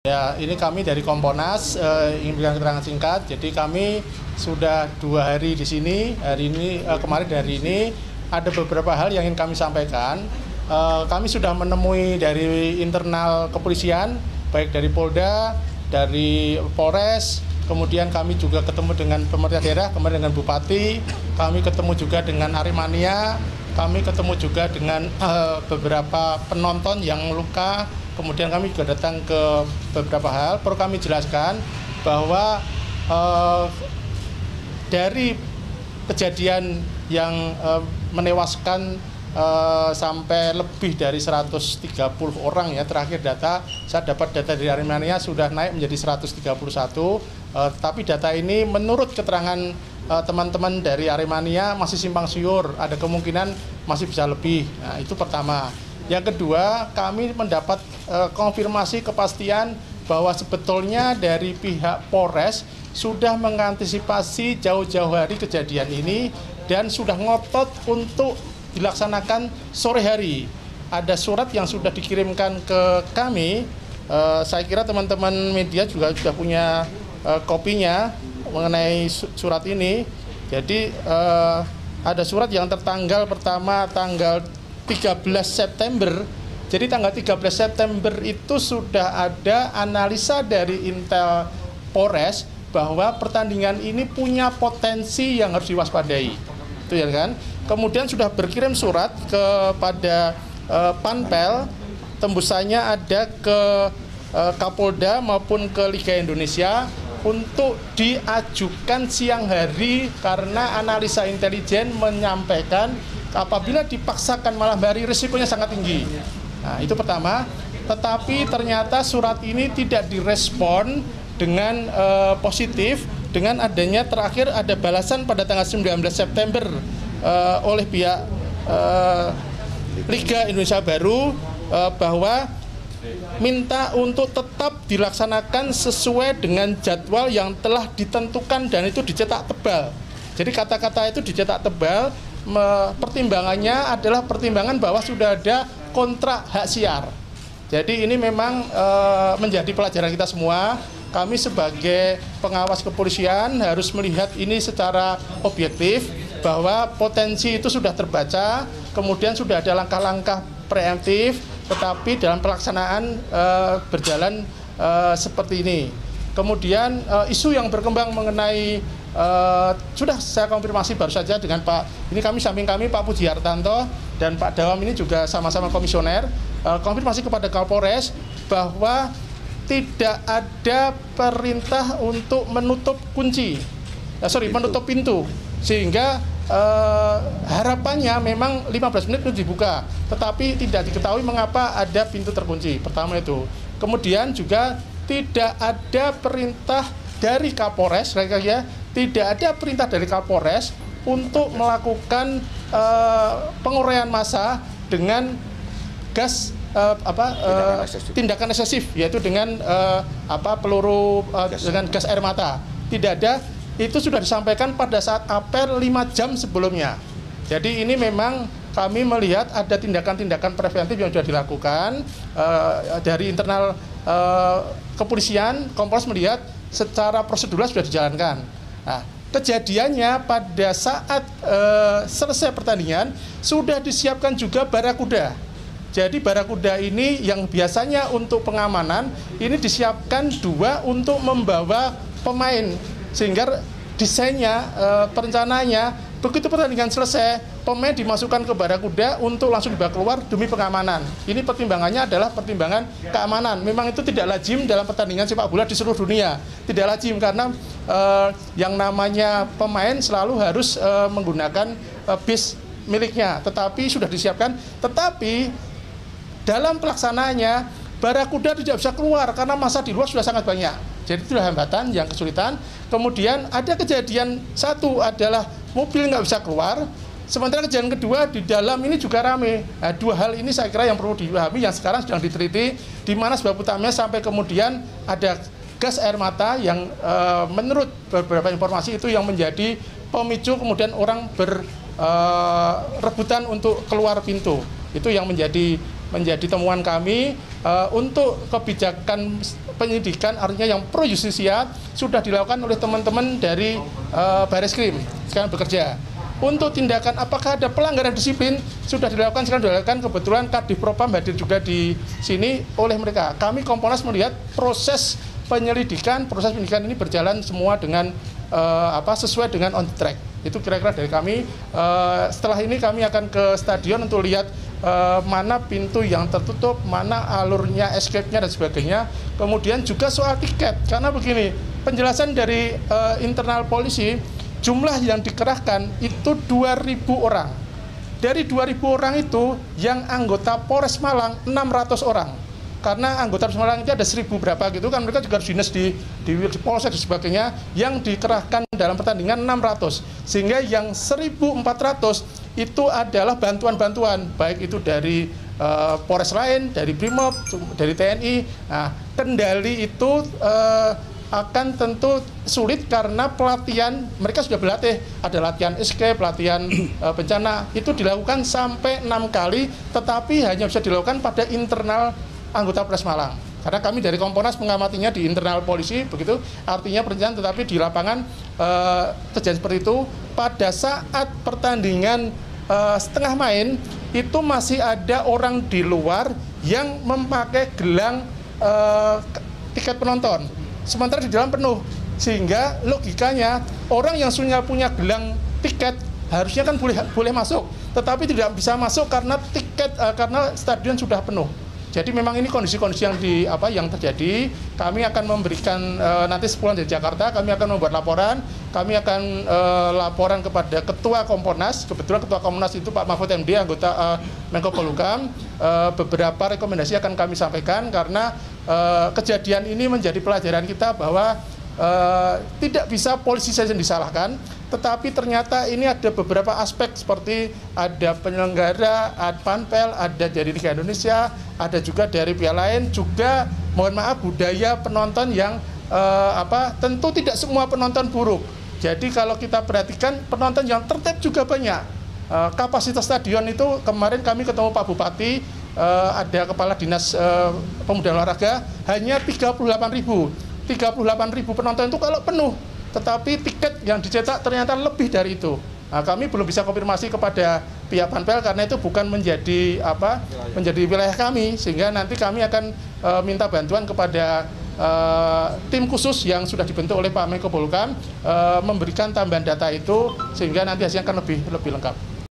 Ya, ini kami dari Komponas ingin berikan keterangan singkat. Jadi kami sudah 2 hari di sini. Hari ini, kemarin dan hari ini ada beberapa hal yang ingin kami sampaikan. Kami sudah menemui dari internal kepolisian, baik dari Polda, dari Polres. Kemudian kami juga ketemu dengan pemerintah daerah, kemarin dengan Bupati. Kami ketemu juga dengan Aremania. Kami ketemu juga dengan beberapa penonton yang luka. Kemudian kami juga datang ke beberapa hal. Perlu kami jelaskan bahwa dari kejadian yang menewaskan sampai lebih dari 130 orang ya, terakhir data saya dapat data dari Aremania sudah naik menjadi 131. Tapi data ini menurut keterangan teman-teman dari Aremania masih simpang siur, ada kemungkinan masih bisa lebih. Nah, itu pertama. Yang kedua, kami mendapat konfirmasi kepastian bahwa sebetulnya dari pihak Polres sudah mengantisipasi jauh-jauh hari kejadian ini dan sudah ngotot untuk dilaksanakan sore hari. Ada surat yang sudah dikirimkan ke kami, saya kira teman-teman media juga sudah punya kopinya mengenai surat ini. Jadi ada surat yang tertanggal pertama tanggal 13 September. Jadi tanggal 13 September itu sudah ada analisa dari Intel Polres bahwa pertandingan ini punya potensi yang harus diwaspadai. Itu ya kan? Kemudian sudah berkirim surat kepada Panpel, tembusannya ada ke Kapolda maupun ke Liga Indonesia untuk diajukan siang hari karena analisa intelijen menyampaikan apabila dipaksakan malam hari risikonya sangat tinggi. Nah, itu pertama. Tetapi ternyata surat ini tidak direspon dengan positif dengan adanya terakhir ada balasan pada tanggal 19 September oleh pihak Liga Indonesia Baru bahwa minta untuk tetap dilaksanakan sesuai dengan jadwal yang telah ditentukan dan itu dicetak tebal. Jadi kata-kata itu dicetak tebal. Pertimbangannya adalah pertimbangan bahwa sudah ada kontrak hak siar. Jadi ini memang menjadi pelajaran kita semua. Kami sebagai pengawas kepolisian harus melihat ini secara objektif bahwa potensi itu sudah terbaca, kemudian sudah ada langkah-langkah preemptif, tetapi dalam pelaksanaan berjalan seperti ini. Kemudian isu yang berkembang mengenai sudah saya konfirmasi baru saja dengan Pak, ini samping kami Pak Puji Hartanto dan Pak Dawam ini juga sama-sama komisioner, konfirmasi kepada Kapolres bahwa tidak ada perintah untuk menutup menutup pintu, sehingga harapannya memang 15 menit itu dibuka, tetapi tidak diketahui mengapa ada pintu terkunci. Pertama itu. Kemudian juga tidak ada perintah dari Kapolres, tidak ada perintah dari Kapolres untuk melakukan penguraian massa dengan gas tindakan eksesif, yaitu dengan peluru dengan gas air mata. Tidak ada. Itu sudah disampaikan pada saat apel 5 jam sebelumnya. Jadi ini memang kami melihat ada tindakan-tindakan preventif yang sudah dilakukan dari internal kepolisian. Kompolnas melihat secara prosedural sudah dijalankan. Nah, kejadiannya pada saat selesai pertandingan sudah disiapkan juga barakuda. Jadi barakuda ini yang biasanya untuk pengamanan ini disiapkan 2 untuk membawa pemain, sehingga desainnya, perencanaannya begitu pertandingan selesai pemain dimasukkan ke barakuda untuk langsung dibawa keluar demi pengamanan. Ini pertimbangannya adalah pertimbangan keamanan. Memang itu tidak lazim dalam pertandingan sepak bola di seluruh dunia. Tidak lazim karena yang namanya pemain selalu harus menggunakan bis miliknya. Tetapi sudah disiapkan. Tetapi dalam pelaksanaannya barakuda tidak bisa keluar karena massa di luar sudah sangat banyak. Jadi itu hambatan yang kesulitan. Kemudian ada kejadian satu adalah mobil nggak bisa keluar. Sementara kejadian kedua di dalam ini juga ramai. Nah, 2 hal ini saya kira yang perlu dipahami yang sekarang sedang diteliti. Di mana sebab utamanya sampai kemudian ada gas air mata yang menurut beberapa informasi itu yang menjadi pemicu kemudian orang rebutan untuk keluar pintu. Itu yang menjadi menjadi temuan kami untuk kebijakan penyidikan, artinya yang pro justisia sudah dilakukan oleh teman-teman dari Bareskrim sekarang bekerja. Untuk tindakan apakah ada pelanggaran disiplin sudah dilakukan, sekarang dilakukan. Kebetulan Kadif Propam hadir juga di sini oleh mereka. Kami Kompolnas melihat proses penyelidikan, proses penyidikan ini berjalan semua dengan sesuai dengan on track. Itu kira-kira dari kami. Setelah ini kami akan ke stadion untuk lihat mana pintu yang tertutup, mana alurnya, escape-nya dan sebagainya. Kemudian juga soal tiket, karena begini, penjelasan dari internal polisi, jumlah yang dikerahkan itu 2.000 orang. Dari 2.000 orang itu yang anggota Polres Malang 600 orang. Karena anggota Polres Malang itu ada 1.000 berapa gitu kan, mereka juga harus dinas di Polsek dan sebagainya, yang dikerahkan dalam pertandingan 600. Sehingga yang 1.400 itu adalah bantuan-bantuan, baik itu dari Polres lain, dari Brimob, dari TNI. Nah, kendali itu akan tentu sulit karena pelatihan mereka sudah berlatih, ada latihan escape, latihan bencana, itu dilakukan sampai 6 kali, tetapi hanya bisa dilakukan pada internal anggota Polres Malang. Karena kami dari Kompolnas mengamatinya di internal polisi, begitu artinya perencanaan, tetapi di lapangan terjadi seperti itu. Pada saat pertandingan setengah main itu masih ada orang di luar yang memakai gelang tiket penonton. Sementara di dalam penuh, sehingga logikanya orang yang sudah punya gelang tiket harusnya kan boleh masuk, tetapi tidak bisa masuk karena karena stadion sudah penuh. Jadi memang ini kondisi-kondisi yang terjadi. Kami akan memberikan nanti sepulang dari Jakarta, kami akan membuat laporan. Kami akan laporan kepada Ketua Kompolnas. Kebetulan Ketua Kompolnas itu Pak Mahfud MD, anggota Menko Polhukam. Beberapa rekomendasi akan kami sampaikan karena kejadian ini menjadi pelajaran kita bahwa tidak bisa polisi saja yang disalahkan, tetapi ternyata ini ada beberapa aspek seperti ada penyelenggara, ada Panpel, ada dari Liga Indonesia, ada juga dari pihak lain, juga mohon maaf budaya penonton yang tentu tidak semua penonton buruk. Jadi kalau kita perhatikan penonton yang tertib juga banyak. Kapasitas stadion itu kemarin kami ketemu Pak Bupati, ada Kepala Dinas Pemuda Olahraga, hanya 38.000 penonton itu kalau penuh, tetapi tiket yang dicetak ternyata lebih dari itu. Nah, kami belum bisa konfirmasi kepada pihak Panpel karena itu bukan menjadi wilayah kami, sehingga nanti kami akan minta bantuan kepada tim khusus yang sudah dibentuk oleh Pak Menko Polhukam memberikan tambahan data itu sehingga nanti hasilnya akan lebih lengkap.